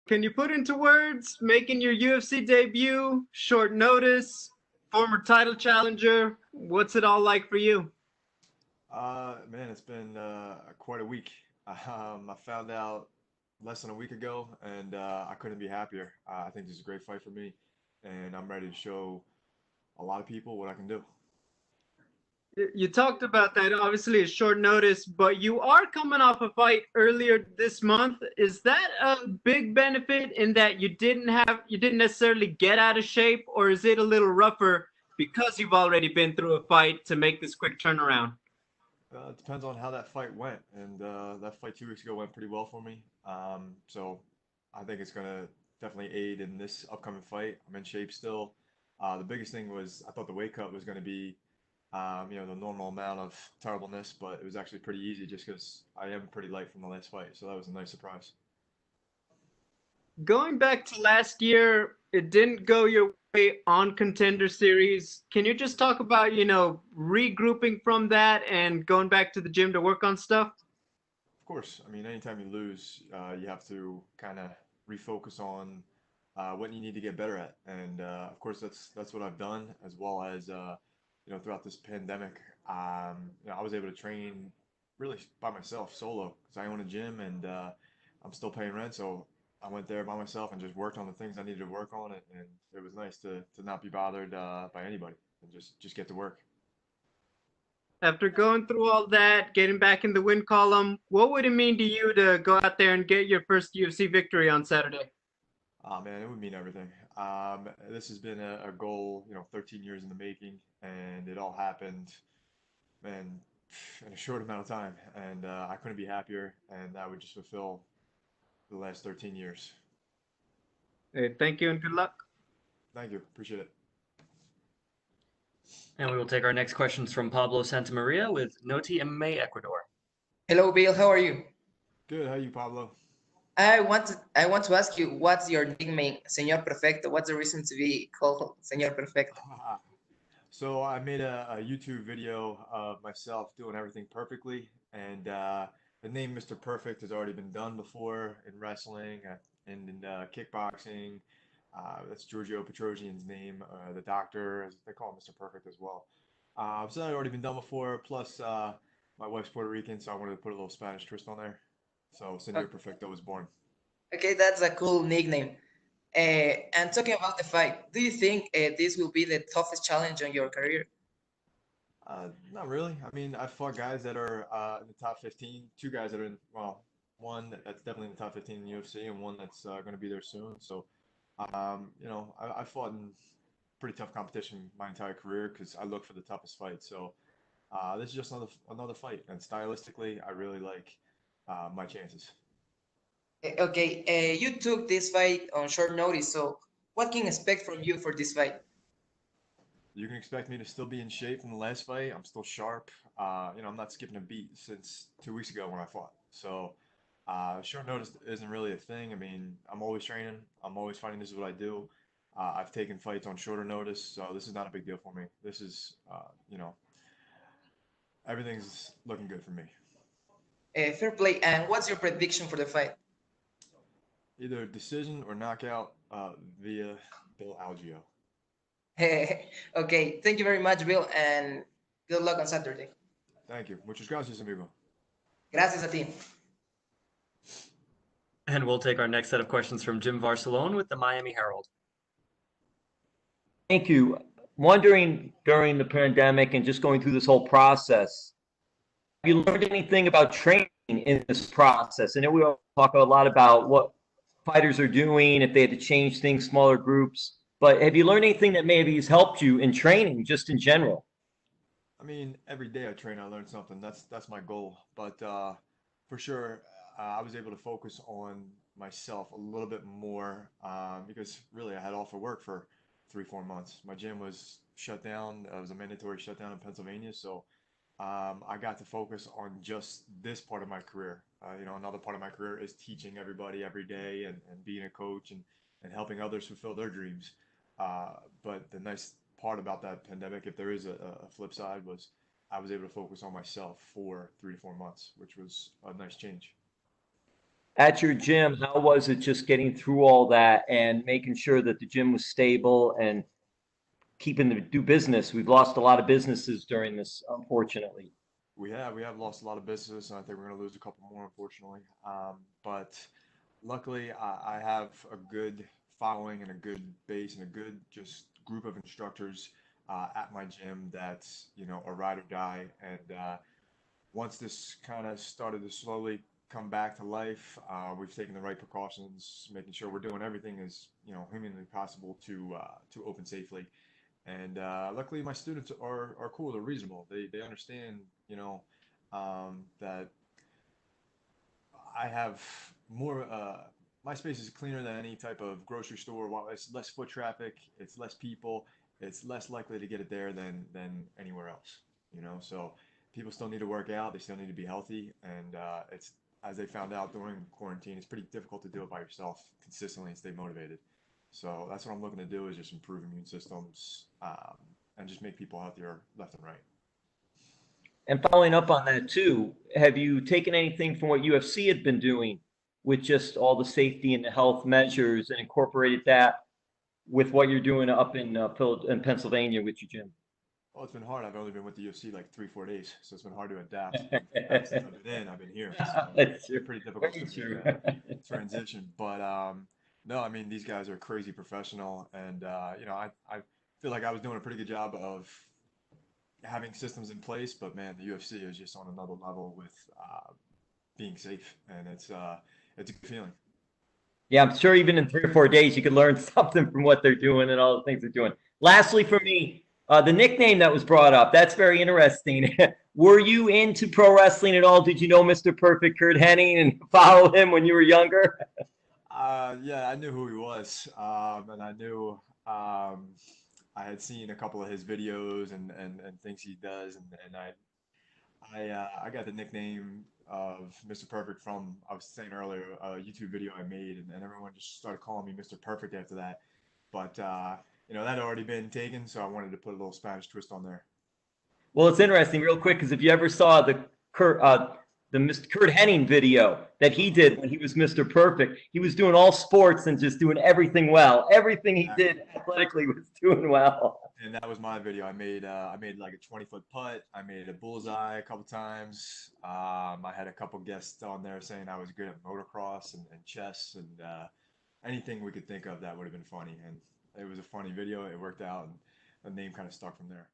Can you put into words making your UFC debut, short notice, former title challenger? What's it all like for you? Man, it's been quite a week. I found out less than a week ago, and I couldn't be happier. I think this is a great fight for me, and I'm ready to show a lot of people what I can do. You talked about that. Obviously, it's short notice, but you are coming off a fight earlier this month. Is that a big benefit in that you didn't necessarily get out of shape, or is it a little rougher because you've already been through a fight to make this quick turnaround? It depends on how that fight went, and that fight 2 weeks ago went pretty well for me. So I think it's gonna definitely aid in this upcoming fight. I'm in shape still. The biggest thing was I thought the weight cut was gonna be the normal amount of terribleness, but it was actually pretty easy just because I am pretty light from the last fight, so that was a nice surprise. Going back to last year, it didn't go your way on Contender Series. Can you just talk about, regrouping from that and going back to the gym to work on stuff? Of course, I mean, anytime you lose, you have to kind of refocus on what you need to get better at, and of course, that's what I've done, as well as throughout this pandemic, I was able to train really by myself, solo, because I own a gym and I'm still paying rent, so I went there by myself and just worked on the things I needed to work on, and it was nice to not be bothered by anybody and just get to work. After going through all that, getting back in the win column, what would it mean to you to go out there and get your first UFC victory on Saturday? Man, it would mean everything. This has been a goal, 13 years in the making, and it all happened, man, in a short amount of time. And I couldn't be happier, and that would just fulfill the last 13 years. Thank you and good luck. Thank you. Appreciate it. And we will take our next questions from Pablo Santamaria with Noti MMA Ecuador. Hello, Bill. How are you? Good. How you, Pablo? I want to ask you, what's your nickname, Señor Perfecto? What's the reason to be called Señor Perfecto? So I made a YouTube video of myself doing everything perfectly, and the name Mr. Perfect has already been done before in wrestling and in kickboxing. That's Giorgio Petrosian's name. The doctor, they call him Mr. Perfect as well. So that had already been done before. Plus, my wife's Puerto Rican, so I wanted to put a little Spanish twist on there. So O- Senor Perfecto was born. Okay, that's a cool nickname. And talking about the fight, do you think this will be the toughest challenge on your career? Not really. I mean, I fought guys that are in the top 15, two guys that are in, well, one that's definitely in the top 15 in the UFC and one that's going to be there soon. So, I fought in pretty tough competition my entire career because I look for the toughest fight. So, this is just another fight. And stylistically, I really like my chances. Okay, you took this fight on short notice, so what can expect from you for this fight? You can expect me to still be in shape from the last fight. I'm still sharp. I'm not skipping a beat since 2 weeks ago when I fought. So, short notice isn't really a thing. I mean, I'm always training. I'm always fighting. This is what I do. I've taken fights on shorter notice, so this is not a big deal for me. This is, everything's looking good for me. Fair play. And what's your prediction for the fight? Either decision or knockout via Bill Algeo. Okay, thank you very much, Bill, and good luck on Saturday. Thank you. Muchas gracias, amigo. Gracias a ti. And we'll take our next set of questions from Jim Varsalone with the Miami Herald. Thank you. Wondering during the pandemic and just going through this whole process, have you learned anything about training in this process? And then we all talk a lot about what fighters are doing, if they had to change things, smaller groups. But have you learned anything that maybe has helped you in training, just in general? I mean, every day I train, I learn something. That's my goal. But for sure, I was able to focus on myself a little bit more because really I had off of work for 3, 4 months. My gym was shut down. It was a mandatory shutdown in Pennsylvania, so I got to focus on just this part of my career. Another part of my career is teaching everybody every day and being a coach and helping others fulfill their dreams. But the nice part about that pandemic, if there is a flip side, was I was able to focus on myself for 3 to 4 months, which was a nice change. at your gym, how was it just getting through all that and making sure that the gym was stable and keeping the do business? We've lost a lot of businesses during this, unfortunately. We have lost a lot of business, and I think we're going to lose a couple more, unfortunately. But luckily, I have a good following and a good base and a good just group of instructors at my gym that's, a ride or die. And once this kind of started to slowly come back to life, we've taken the right precautions, making sure we're doing everything as, humanly possible to open safely. And luckily, my students are cool. They're reasonable. They understand, that I have more. My space is cleaner than any type of grocery store. While it's less foot traffic, it's less people. It's less likely to get it there than anywhere else. So people still need to work out. They still need to be healthy, and it's as they found out during quarantine, it's pretty difficult to do it by yourself consistently and stay motivated. So that's what I'm looking to do is just improve immune systems and just make people healthier left and right. And following up on that too, have you taken anything from what UFC had been doing with just all the safety and the health measures and incorporated that with what you're doing up in Pennsylvania with your gym? Well, it's been hard. I've only been with the UFC like 3, 4 days, so it's been hard to adapt. Since I've been in, I've been here. So That's it's pretty difficult very for me true. to transition. But no, I mean these guys are crazy professional, and I feel like I was doing a pretty good job of having systems in place. But man, the UFC is just on another level with being safe, and it's a good feeling. Yeah, I'm sure even in 3 or 4 days you could learn something from what they're doing and all the things they're doing. Lastly, for me, the nickname that was brought up, that's very interesting. Were you into pro wrestling at all? Did you know Mr. Perfect Kurt Hennig and follow him when you were younger? Yeah, I knew who he was, and I knew I had seen a couple of his videos and things he does, and I got the nickname of Mr. Perfect from, I was saying earlier, a YouTube video I made, and everyone just started calling me Mr. Perfect after that. But that had already been taken, so I wanted to put a little Spanish twist on there. Well, it's interesting, real quick, because if you ever saw the Mr. Kurt Hennig video that he did when he was Mr. Perfect, he was doing all sports and just doing everything well. Everything he did athletically was doing well. And that was my video. I made like a 20-foot putt. I made a bullseye a couple times. I had a couple guests on there saying I was good at motocross and chess and anything we could think of that would have been funny. And it was a funny video. It worked out, and the name kind of stuck from there.